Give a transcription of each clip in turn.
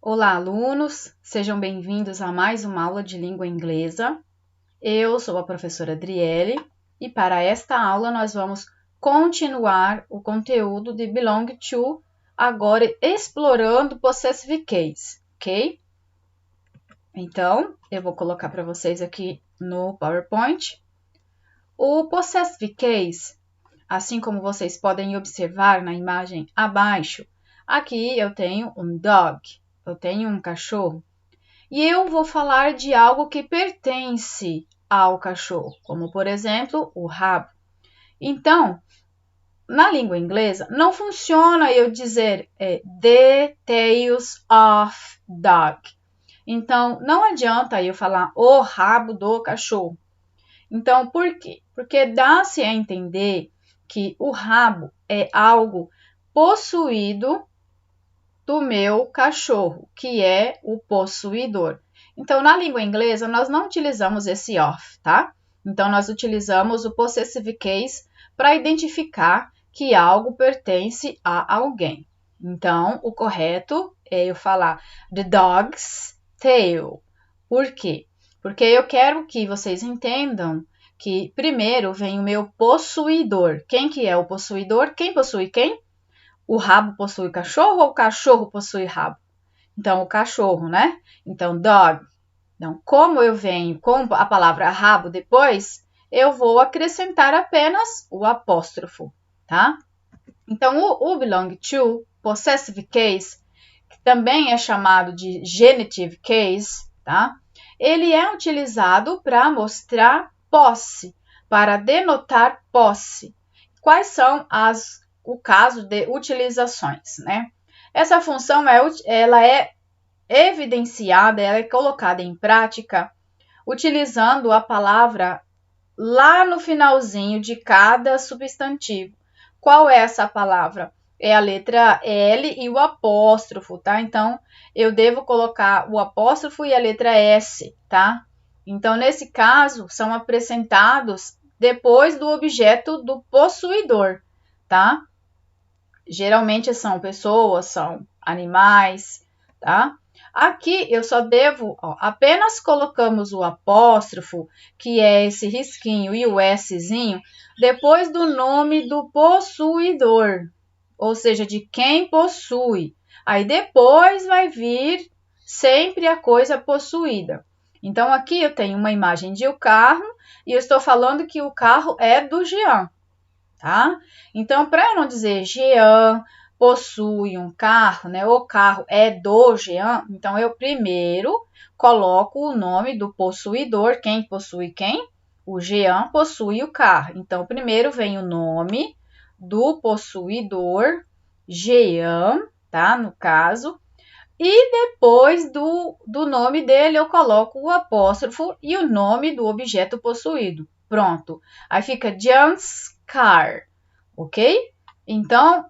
Olá, alunos! Sejam bem-vindos a mais uma aula de língua inglesa. Eu sou a professora Adriele e para esta aula nós vamos continuar o conteúdo de belong to, agora explorando possessive case, ok? Então, eu vou colocar para vocês aqui no PowerPoint. O possessive case, assim como vocês podem observar na imagem abaixo, aqui eu tenho um dog, eu tenho um cachorro. E eu vou falar de algo que pertence ao cachorro, como, por exemplo, o rabo. Então, na língua inglesa, não funciona eu dizer the tails of dog. Então, não adianta eu falar o rabo do cachorro. Então, por quê? Porque dá-se a entender que o rabo é algo possuído do meu cachorro, que é o possuidor. Então, na língua inglesa, nós não utilizamos esse of, tá? Então, nós utilizamos o possessive case para identificar que algo pertence a alguém. Então, o correto é eu falar the dog's tail. Por quê? Porque eu quero que vocês entendam que primeiro vem o meu possuidor. Quem que é o possuidor? Quem possui quem? O rabo possui cachorro ou o cachorro possui rabo? Então, o cachorro, né? Então, dog. Então, como eu venho com a palavra rabo depois, eu vou acrescentar apenas o apóstrofo, tá? Então, o belong to, possessive case, que também é chamado de genitive case, tá? Ele é utilizado para mostrar posse, para denotar posse. Quais são o caso de utilizações, né? Essa função ela é evidenciada, ela é colocada em prática utilizando a palavra lá no finalzinho de cada substantivo. Qual é essa palavra? É a letra L e o apóstrofo, tá? Então, eu devo colocar o apóstrofo e a letra S, tá? Então, nesse caso, são acrescentados depois do objeto do possuidor, tá? Geralmente são pessoas, são animais, tá? Aqui eu só devo, apenas colocamos o apóstrofo, que é esse risquinho, e o Szinho, depois do nome do possuidor, ou seja, de quem possui. Aí depois vai vir sempre a coisa possuída. Então, aqui eu tenho uma imagem de um carro e eu estou falando que o carro é do Jean, tá? Então, para eu não dizer Jean possui um carro, né? O carro é do Jean, então eu primeiro coloco o nome do possuidor. Quem possui quem? O Jean possui o carro. Então, primeiro vem o nome do possuidor, Jean, tá? No caso. E depois do nome dele, eu coloco o apóstrofo e o nome do objeto possuído. Pronto. Aí fica Jean's car, ok? Então,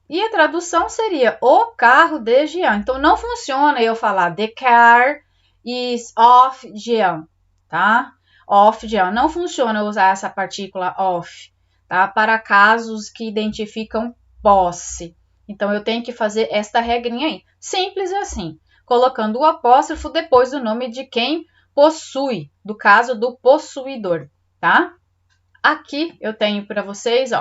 e a tradução seria o carro de Jean. Então, não funciona eu falar the car is of Jean, tá? Of Jean. Não funciona usar essa partícula of, tá? Para casos que identificam posse. Então, eu tenho que fazer esta regrinha aí. Simples assim, colocando o apóstrofo depois do nome de quem possui, do caso do possuidor, tá? Aqui eu tenho para vocês,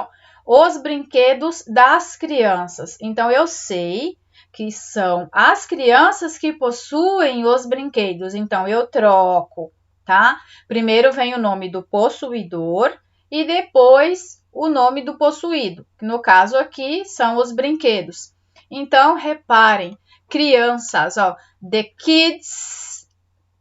os brinquedos das crianças. Então, eu sei que são as crianças que possuem os brinquedos. Então, eu troco, tá? Primeiro vem o nome do possuidor e depois o nome do possuído. No caso aqui, são os brinquedos. Então, reparem, crianças, the kids'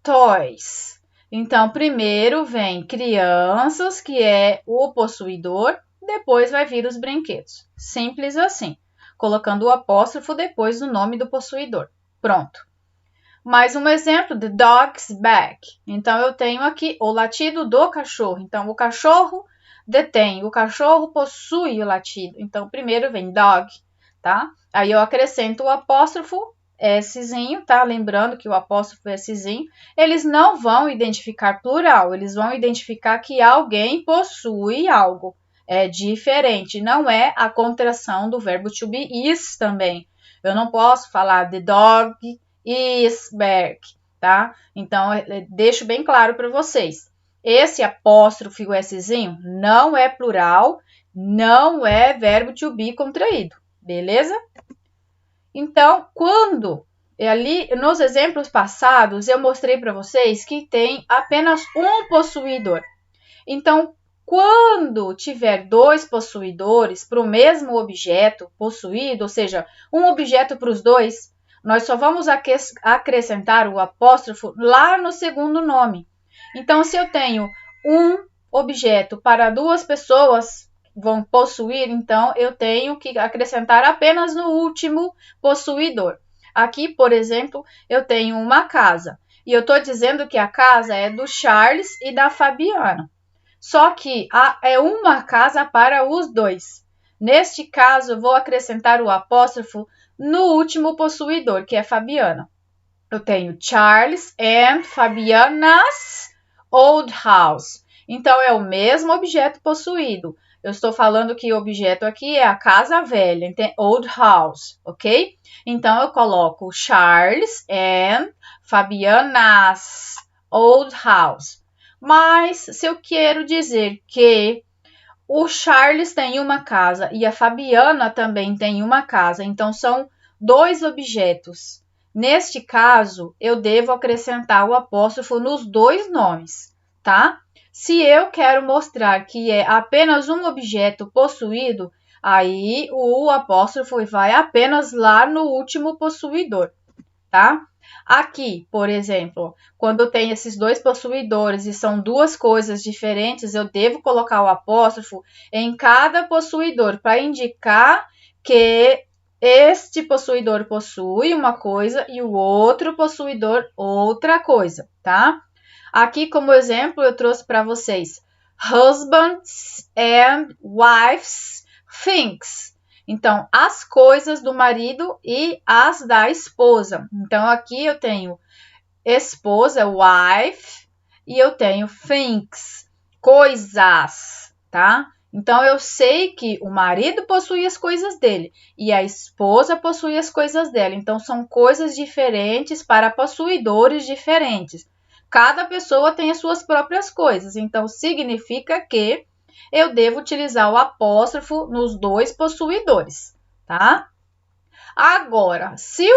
toys. Então, primeiro vem crianças, que é o possuidor, depois vai vir os brinquedos. Simples assim, colocando o apóstrofo depois do nome do possuidor. Pronto. Mais um exemplo, the dog's back. Então, eu tenho aqui o latido do cachorro. Então, o cachorro detém, o cachorro possui o latido. Então, primeiro vem dog, tá? Aí eu acrescento o apóstrofo Szinho, tá? Lembrando que o apóstrofo Szinho, eles não vão identificar plural, eles vão identificar que alguém possui algo. É diferente, não é a contração do verbo to be is também. Eu não posso falar the dog is back, tá? Então, deixo bem claro para vocês. Esse apóstrofo e o Szinho não é plural, não é verbo to be contraído, beleza? Então, quando ali nos exemplos passados eu mostrei para vocês que tem apenas um possuidor. Então, quando tiver dois possuidores para o mesmo objeto possuído, ou seja, um objeto para os dois, nós só vamos acrescentar o apóstrofo lá no segundo nome. Então, se eu tenho um objeto para duas pessoas vão possuir, então eu tenho que acrescentar apenas no último possuidor. Aqui, por exemplo, eu tenho uma casa e eu estou dizendo que a casa é do Charles e da Fabiana. Só que é uma casa para os dois. Neste caso, eu vou acrescentar o apóstrofo no último possuidor, que é Fabiana. Eu tenho Charles and Fabiana's old house. Então, é o mesmo objeto possuído. Eu estou falando que o objeto aqui é a casa velha, então, old house, ok? Então, eu coloco Charles and Fabiana's old house. Mas, se eu quero dizer que o Charles tem uma casa e a Fabiana também tem uma casa, então são dois objetos. Neste caso, eu devo acrescentar o apóstrofo nos dois nomes, tá? Se eu quero mostrar que é apenas um objeto possuído, aí o apóstrofo vai apenas lá no último possuidor, tá? Aqui, por exemplo, quando tem esses dois possuidores e são duas coisas diferentes, eu devo colocar o apóstrofo em cada possuidor para indicar que este possuidor possui uma coisa e o outro possuidor outra coisa, tá? Aqui, como exemplo, eu trouxe para vocês husbands and wives things. Então, as coisas do marido e as da esposa. Então, aqui eu tenho esposa, wife, e eu tenho things, coisas, tá? Então, eu sei que o marido possui as coisas dele e a esposa possui as coisas dela. Então, são coisas diferentes para possuidores diferentes. Cada pessoa tem as suas próprias coisas. Então, significa que eu devo utilizar o apóstrofo nos dois possuidores, tá? Agora, se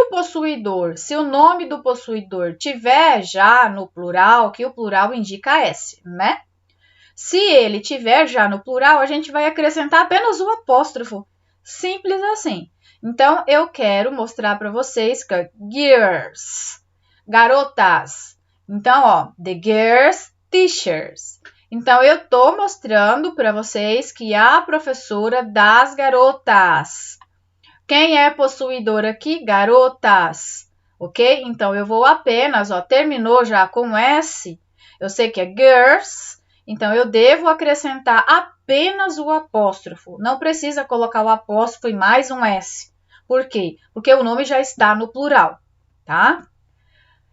o nome do possuidor tiver já no plural, que o plural indica S, né? Se ele tiver já no plural, a gente vai acrescentar apenas o apóstrofo. Simples assim. Então, eu quero mostrar para vocês que é girls, garotas. Então, ó, the girls teachers. Então, eu estou mostrando para vocês que a professora das garotas. Quem é possuidor aqui? Garotas, ok? Então, eu vou apenas, ó, terminou já com S, eu sei que é girls, então eu devo acrescentar apenas o apóstrofo. Não precisa colocar o apóstrofo e mais um S. Por quê? Porque o nome já está no plural, tá?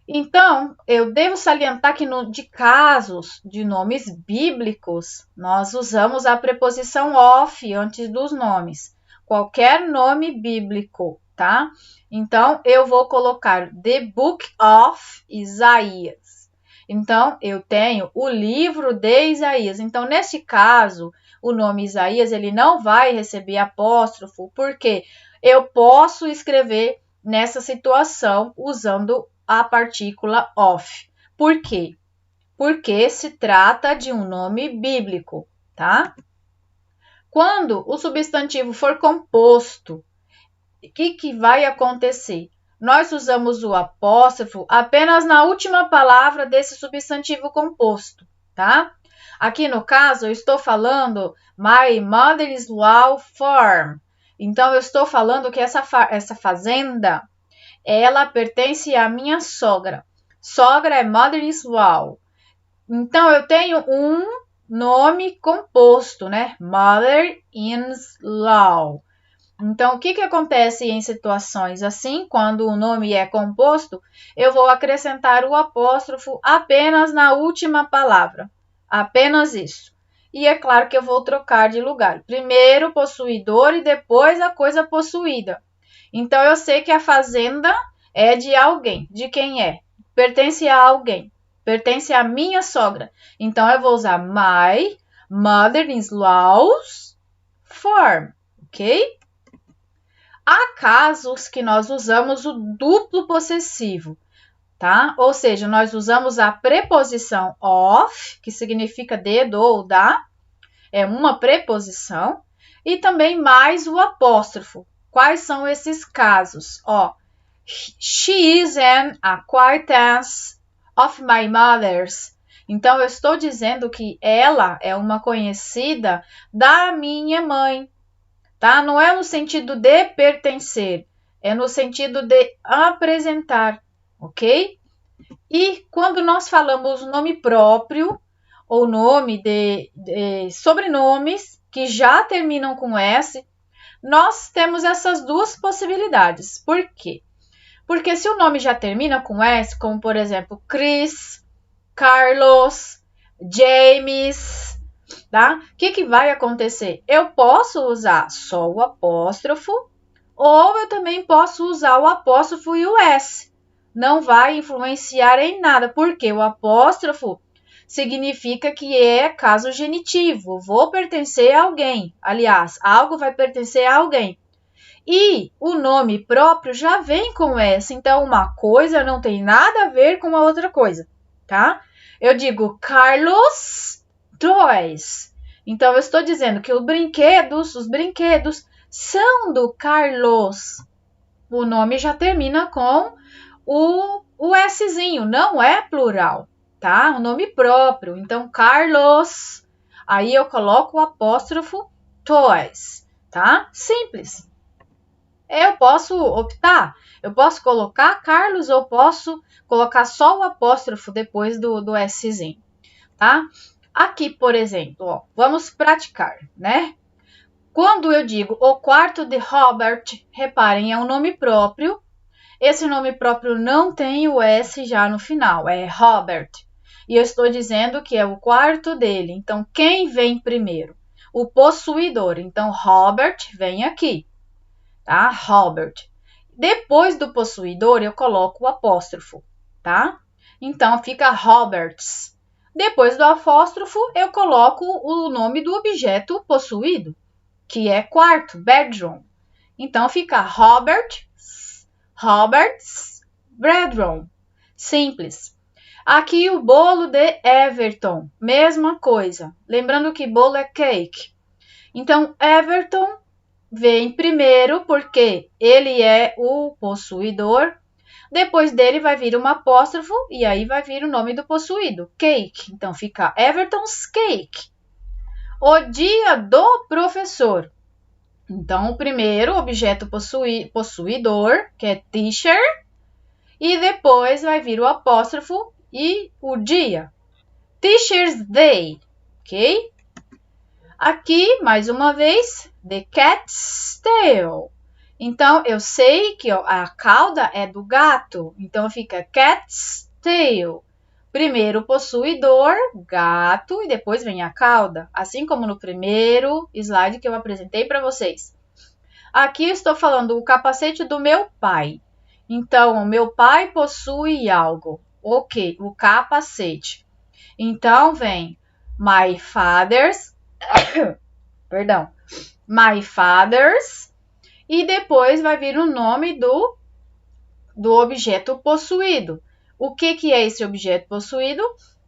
Então, eu devo salientar que de casos de nomes bíblicos, nós usamos a preposição of antes dos nomes. Qualquer nome bíblico, tá? Então, eu vou colocar The Book of Isaías. Então, eu tenho o livro de Isaías. Então, nesse caso, o nome Isaías, ele não vai receber apóstrofo, porque eu posso escrever nessa situação usando a partícula of. Por quê? Porque se trata de um nome bíblico, tá? Quando o substantivo for composto, o que vai acontecer? Nós usamos o apóstrofo apenas na última palavra desse substantivo composto, tá? Aqui no caso, eu estou falando my mother-in-law farm. Então, eu estou falando que essa fazenda, ela pertence à minha sogra. Sogra é mother-in-law. Então, eu tenho um nome composto, né? Mother-in-law. Então, o que acontece em situações assim, quando o nome é composto? Eu vou acrescentar o apóstrofo apenas na última palavra. Apenas isso. E é claro que eu vou trocar de lugar. Primeiro o possuidor e depois a coisa possuída. Então, eu sei que a fazenda é de alguém. De quem é? Pertence a alguém. Pertence à minha sogra. Então, eu vou usar my mother-in-law's farm. Ok? Há casos que nós usamos o duplo possessivo, tá? Ou seja, nós usamos a preposição of, que significa de, do ou da, é uma preposição, e também mais o apóstrofo. Quais são esses casos? Ó, she is an acquaintance of my mother's. Então, eu estou dizendo que ela é uma conhecida da minha mãe. Tá? Não é no sentido de pertencer, é no sentido de apresentar, ok? E quando nós falamos nome próprio ou nome de sobrenomes que já terminam com S, nós temos essas duas possibilidades. Por quê? Porque se o nome já termina com S, como por exemplo Chris, Carlos, James, tá? O que vai acontecer? Eu posso usar só o apóstrofo ou eu também posso usar o apóstrofo e o S. Não vai influenciar em nada, porque o apóstrofo significa que é caso genitivo. Vou pertencer a alguém. Aliás, algo vai pertencer a alguém. E o nome próprio já vem com S. Então, uma coisa não tem nada a ver com a outra coisa, tá? Eu digo Carlos Toys. Então, eu estou dizendo que os brinquedos são do Carlos. O nome já termina com o Szinho, não é plural, tá? O nome próprio. Então, Carlos. Aí eu coloco o apóstrofo Toys, tá? Simples. Eu posso optar. Eu posso colocar Carlos ou posso colocar só o apóstrofo depois do Szinho, tá? Aqui, por exemplo, ó, vamos praticar, né? Quando eu digo o quarto de Robert, reparem, é um nome próprio. Esse nome próprio não tem o S já no final, é Robert. E eu estou dizendo que é o quarto dele. Então, quem vem primeiro? O possuidor. Então, Robert vem aqui, tá? Robert. Depois do possuidor, eu coloco o apóstrofo, tá? Então, fica Roberts. Depois do apóstrofo, eu coloco o nome do objeto possuído, que é quarto, bedroom. Então, fica Robert's bedroom. Simples. Aqui o bolo de Everton, mesma coisa. Lembrando que bolo é cake. Então, Everton vem primeiro porque ele é o possuidor. Depois dele vai vir um apóstrofo e aí vai vir o nome do possuído, cake. Então, fica Everton's cake. O dia do professor. Então, o primeiro objeto possuidor, que é teacher. E depois vai vir o apóstrofo e o dia. Teacher's Day, ok? Aqui, mais uma vez, the cat's tail. Então, eu sei que a cauda é do gato. Então, fica cat's tail. Primeiro o possuidor, gato, e depois vem a cauda. Assim como no primeiro slide que eu apresentei para vocês. Aqui eu estou falando o capacete do meu pai. Então, o meu pai possui algo. Ok, o capacete. Então, vem my father's, my father's, e depois vai vir o nome do objeto possuído. O que é esse objeto possuído?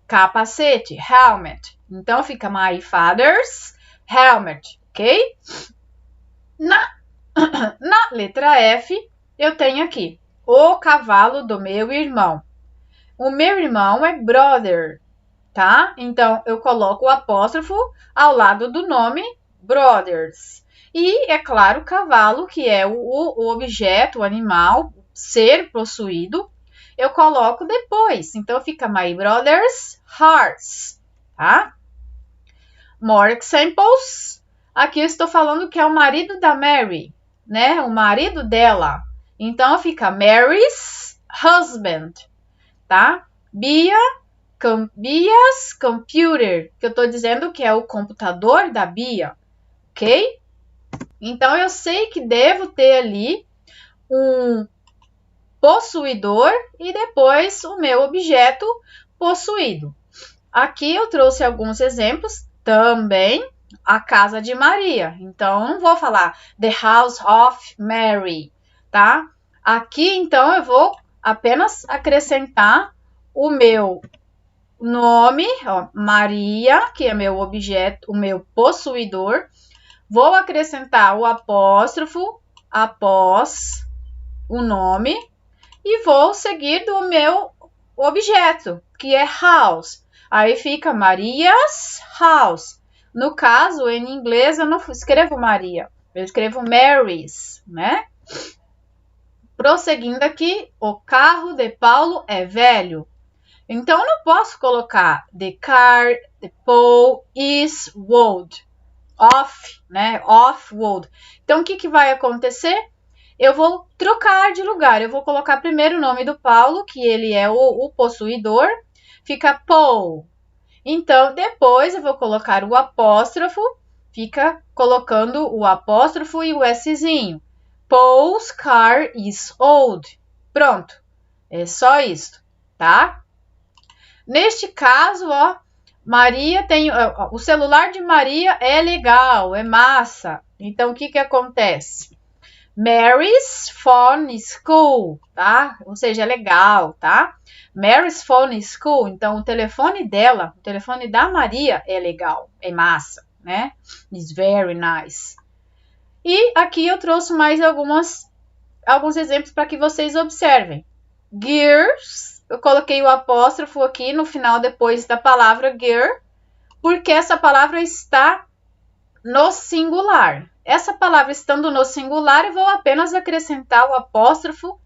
Capacete, helmet. Então, fica my father's helmet, ok? Na letra F, eu tenho aqui o cavalo do meu irmão. O meu irmão é brother, tá? Então, eu coloco o apóstrofo ao lado do nome brothers. E, é claro, o cavalo, que é o objeto, o animal, ser possuído, eu coloco depois. Então, fica my brother's horse, tá? More examples. Aqui eu estou falando que é o marido da Mary, né? O marido dela. Então, fica Mary's husband, tá? Bia Bia's computer, que eu estou dizendo que é o computador da Bia, ok? Então, eu sei que devo ter ali um possuidor e depois o meu objeto possuído. Aqui eu trouxe alguns exemplos também. A casa de Maria. Então, eu não vou falar the house of Mary, tá? Aqui, então, eu vou apenas acrescentar o meu nome, ó, Maria, que é meu objeto, o meu possuidor. Vou acrescentar o apóstrofo após o nome e vou seguir do meu objeto, que é house. Aí fica Maria's house. No caso, em inglês, eu não escrevo Maria, eu escrevo Mary's, né? Prosseguindo aqui, o carro de Paulo é velho. Então, eu não posso colocar the car de Paul is old. Off, né? Off-road. Então, o que vai acontecer? Eu vou trocar de lugar. Eu vou colocar primeiro o nome do Paulo, que ele é o possuidor. Fica Paul. Então, depois eu vou colocar o apóstrofo. Fica colocando o apóstrofo e o Szinho. Paul's car is old. Pronto. É só isso, tá? Neste caso, ó, Maria tem... O celular de Maria é legal, é massa. Então, o que acontece? Mary's phone is cool, tá? Ou seja, é legal, tá? Mary's phone is cool. Então, o telefone dela, o telefone da Maria é legal, é massa, né? It's very nice. E aqui eu trouxe mais alguns exemplos para que vocês observem. Gears, eu coloquei o apóstrofo aqui no final depois da palavra gear, porque essa palavra está no singular. Essa palavra estando no singular, eu vou apenas acrescentar o apóstrofo.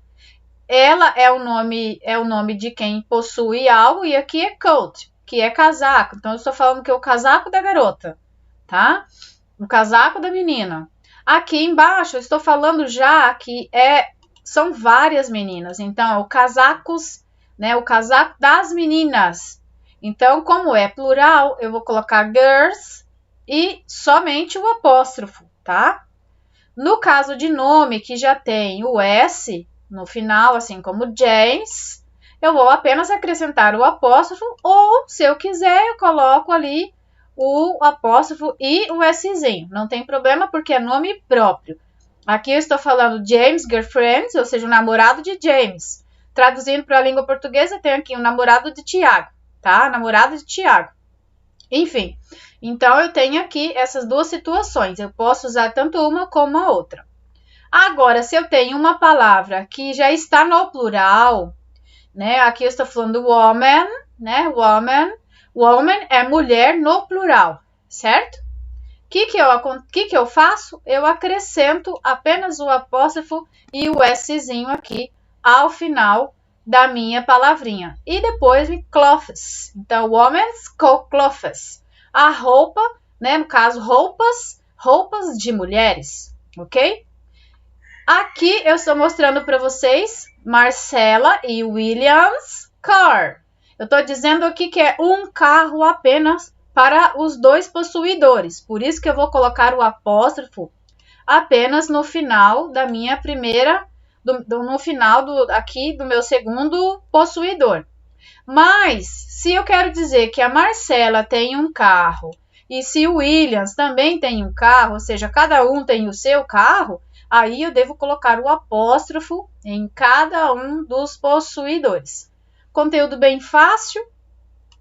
Ela é o nome de quem possui algo e aqui é coat, que é casaco. Então, eu estou falando que é o casaco da garota, tá? O casaco da menina. Aqui embaixo, eu estou falando já que são várias meninas. Então, é o casacos, né? O casaco das meninas. Então, como é plural, eu vou colocar girls e somente o apóstrofo, tá? No caso de nome que já tem o S no final, assim como James, eu vou apenas acrescentar o apóstrofo ou, se eu quiser, eu coloco ali o apóstrofo e o Szinho. Não tem problema porque é nome próprio. Aqui eu estou falando James girlfriend, ou seja, o namorado de James. Traduzindo para a língua portuguesa, tem aqui o namorado de Tiago, tá? Namorado de Tiago. Enfim, então eu tenho aqui essas duas situações. Eu posso usar tanto uma como a outra. Agora, se eu tenho uma palavra que já está no plural, né? Aqui eu estou falando woman, né? Woman. Woman é mulher no plural, certo? O que eu faço? Eu acrescento apenas o apóstrofo e o Szinho aqui ao final da minha palavrinha. E depois clothes. Então, woman's clothes. A roupa, né? No caso, roupas de mulheres, ok? Aqui eu estou mostrando para vocês Marcela e William's car. Eu estou dizendo aqui que é um carro apenas para os dois possuidores. Por isso que eu vou colocar o apóstrofo apenas no final da minha primeira, no final aqui do meu segundo possuidor. Mas, se eu quero dizer que a Marcela tem um carro e se o Williams também tem um carro, ou seja, cada um tem o seu carro, aí eu devo colocar o apóstrofo em cada um dos possuidores. Conteúdo bem fácil,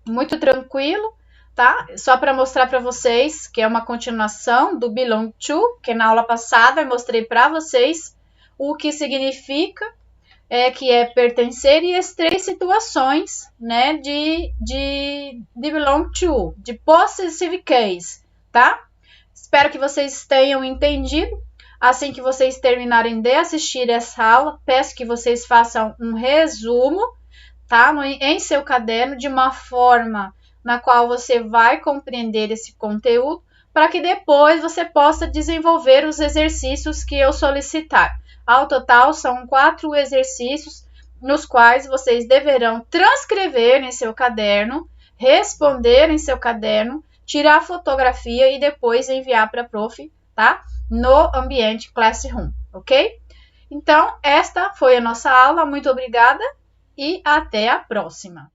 muito tranquilo, tá? Só para mostrar para vocês que é uma continuação do belong to, que na aula passada eu mostrei para vocês o que significa, que é pertencer e as três situações, né, de belong to, de possessive case, tá? Espero que vocês tenham entendido. Assim que vocês terminarem de assistir essa aula, peço que vocês façam um resumo, tá? Em seu caderno, de uma forma na qual você vai compreender esse conteúdo, para que depois você possa desenvolver os exercícios que eu solicitar. Ao total, são 4 exercícios nos quais vocês deverão transcrever em seu caderno, responder em seu caderno, tirar fotografia e depois enviar para a prof, tá? No ambiente Classroom, ok? Então, esta foi a nossa aula. Muito obrigada e até a próxima!